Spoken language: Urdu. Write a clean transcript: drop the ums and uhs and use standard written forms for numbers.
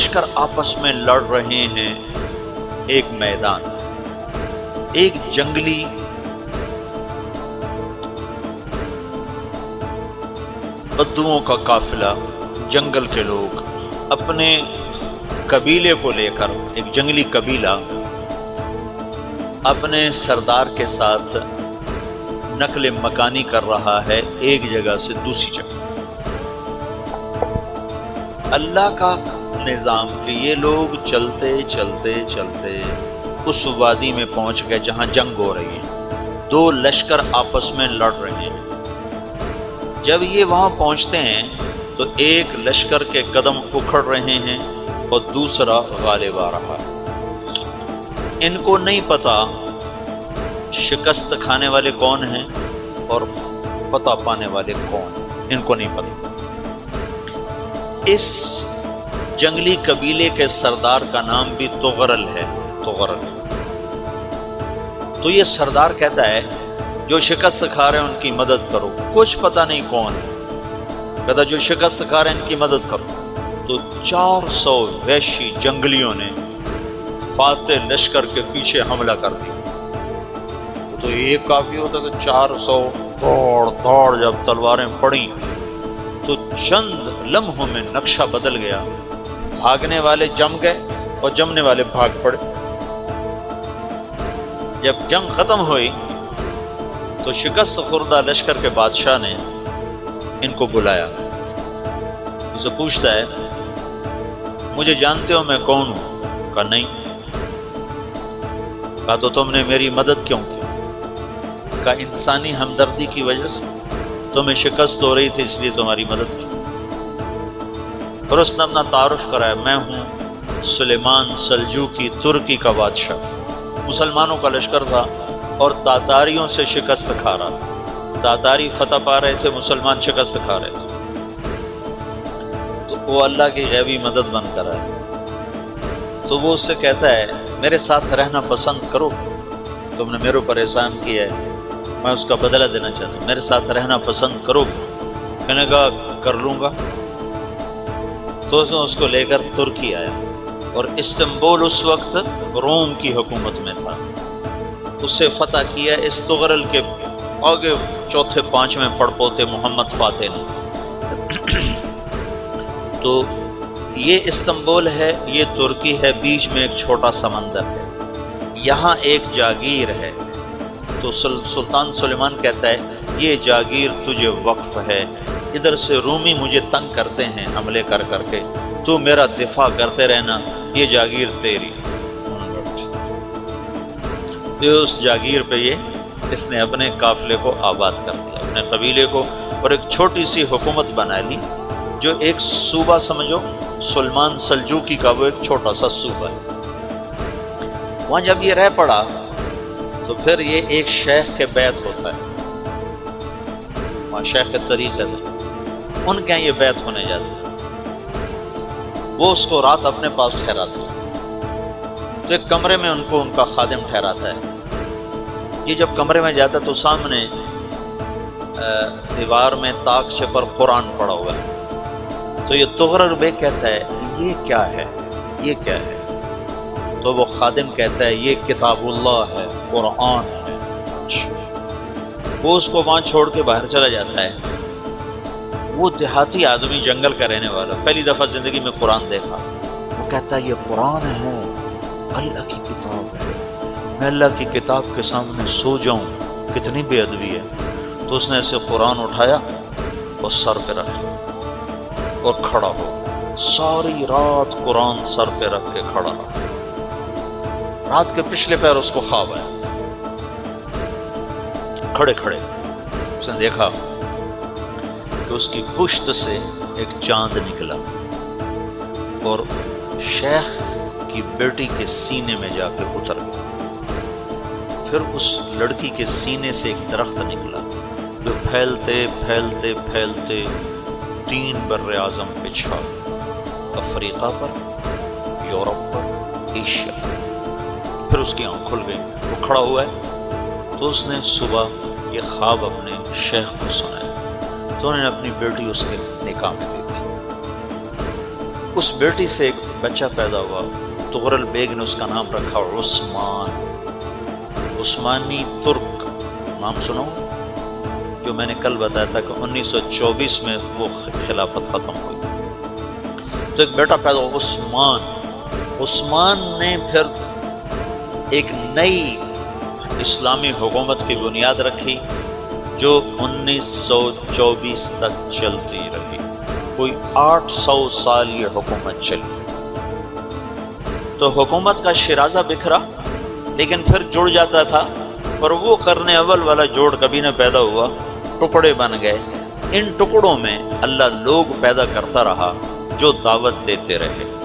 لشکر آپس میں لڑ رہے ہیں ایک میدان، ایک جنگلی بدوؤں کا قافلہ، جنگل کے لوگ اپنے قبیلے کو لے کر، ایک جنگلی قبیلہ اپنے سردار کے ساتھ نقل مکانی کر رہا ہے ایک جگہ سے دوسری جگہ۔ اللہ کا نظام کہ یہ لوگ چلتے چلتے چلتے اس وادی میں پہنچ گئے جہاں جنگ ہو رہی ہے، دو لشکر آپس میں لڑ رہے ہیں۔ جب یہ وہاں پہنچتے ہیں تو ایک لشکر کے قدم اکھڑ رہے ہیں اور دوسرا غالب آ رہا ہے۔ ان کو نہیں پتا شکست کھانے والے کون ہیں اور فتح پانے والے کون ہیں، ان کو نہیں پتا۔ اس جنگلی قبیلے کے سردار کا نام بھی تغرل ہے، تغرل۔ تو یہ سردار کہتا ہے جو شکست کھا رہے ہیں ان کی مدد کرو، کچھ پتہ نہیں کون ہے، کہتا جو شکست کھا رہے ہیں ان کی مدد کرو۔ تو 400 وحشی جنگلیوں نے فاتح لشکر کے پیچھے حملہ کر دیا۔ تو ایک کافی ہوتا تو 400 دوڑ دوڑ جب تلواریں پڑیں تو چند لمحوں میں نقشہ بدل گیا، بھاگنے والے جم گئے اور جمنے والے بھاگ پڑے۔ جب جنگ ختم ہوئی تو شکست خوردہ لشکر کے بادشاہ نے ان کو بلایا، اسے پوچھتا ہے مجھے جانتے ہو میں کون ہوں؟ کہا نہیں۔ کہا تو تم نے میری مدد کیوں کی؟ کہا انسانی ہمدردی کی وجہ سے، تمہیں شکست ہو رہی تھی اس لیے تمہاری مدد کی۔ اور اس نے اپنا تعارف کرایا، میں ہوں سلیمان سلجوقی ترکی کا بادشاہ۔ مسلمانوں کا لشکر تھا اور تاتاریوں سے شکست کھا رہا تھا، تاتاری فتح پا رہے تھے، مسلمان شکست کھا رہے تھے۔ تو وہ اللہ کی غیبی مدد بن کر آئے۔ تو وہ اس سے کہتا ہے میرے ساتھ رہنا پسند کرو، تم نے میرے اوپر احسان کیا ہے، میں اس کا بدلہ دینا چاہتا ہوں، میرے ساتھ رہنا پسند کرو؟ کہنے کا کر لوں گا۔ تو اس کو لے کر ترکی آیا، اور استنبول اس وقت روم کی حکومت میں تھا، اسے فتح کیا اس تغرل کے آگے چوتھے پانچویں پڑپوتے محمد فاتح نے۔ تو یہ استنبول ہے، یہ ترکی ہے، بیچ میں ایک چھوٹا سمندر ہے، یہاں ایک جاگیر ہے۔ تو سلطان سلیمان کہتا ہے یہ جاگیر تجھے وقف ہے، ادھر سے رومی مجھے تنگ کرتے ہیں حملے کر کر کے، تو میرا دفاع کرتے رہنا، یہ جاگیر تیری۔ تو اس جاگیر پہ اس نے اپنے قافلے کو آباد کر دیا، اپنے قبیلے کو، اور ایک چھوٹی سی حکومت بنا لی، جو ایک صوبہ سمجھو سلیمان سلجوقی کا، وہ ایک چھوٹا سا صوبہ ہے۔ وہاں جب یہ رہ پڑا تو پھر یہ ایک شیخ کے بیعت ہوتا ہے، وہاں شیخ طریقہ میں ان کے یہ بیعت ہونے جاتے ہیں، وہ اس کو رات اپنے پاس ٹھہراتے ہیں۔ تو ایک کمرے میں ان کو ان کا خادم ٹھہراتا ہے۔ یہ جب کمرے میں جاتا ہے تو سامنے دیوار میں طاقچے پر قرآن پڑا ہوا ہے۔ تو یہ تغرل بیگ کہتا ہے یہ کیا ہے، یہ کیا ہے؟ تو وہ خادم کہتا ہے یہ کتاب اللہ ہے، قرآن ہے۔ وہ اس کو وہاں چھوڑ کے باہر چلا جاتا ہے۔ وہ دیہاتی آدمی، جنگل کا رہنے والا، پہلی دفعہ زندگی میں قرآن دیکھا، وہ کہتا ہے یہ قرآن ہے، اللہ کی کتاب ہے، میں اللہ کی کتاب کے سامنے سو جاؤں، کتنی بے ادبی ہے۔ تو اس نے ایسے قرآن اٹھایا اور سر پہ رکھا اور کھڑا ہو، ساری رات قرآن سر پہ رکھ کے کھڑا رہا۔ رات کے پچھلے پہر اس کو خواب آیا، کھڑے کھڑے اس نے دیکھا کہ اس کی پشت سے ایک چاند نکلا اور شیخ کی بیٹی کے سینے میں جا کے اتر گیا۔ پھر اس لڑکی کے سینے سے ایک درخت نکلا جو پھیلتے پھیلتے پھیلتے 3 بر اعظم پہ چھا گیا، افریقہ پر، یورپ پر، ایشیا پر۔ پھر اس کی آنکھ کھل گئی، وہ کھڑا ہوا ہے۔ تو اس نے صبح یہ خواب اپنے شیخ کو سنایا، تو انہوں نے اپنی بیٹی اس کے نکاح میں دی تھی۔ اس بیٹی سے ایک بچہ پیدا ہوا، تغرل بیگ نے اس کا نام رکھا عثمان، عثمانی ترک نام سنو، جو میں نے کل بتایا تھا کہ 1924 میں وہ خلافت ختم ہوئی۔ تو ایک بیٹا پیدا ہوا عثمان، عثمان نے پھر ایک نئی اسلامی حکومت کی بنیاد رکھی جو 1924 تک چلتی رہی، کوئی 800 سال یہ حکومت چلی۔ تو حکومت کا شیرازہ بکھرا لیکن پھر جڑ جاتا تھا، پر وہ قرن اول والا جوڑ کبھی نہ پیدا ہوا، ٹکڑے بن گئے۔ ان ٹکڑوں میں اللہ لوگ پیدا کرتا رہا جو دعوت دیتے رہے۔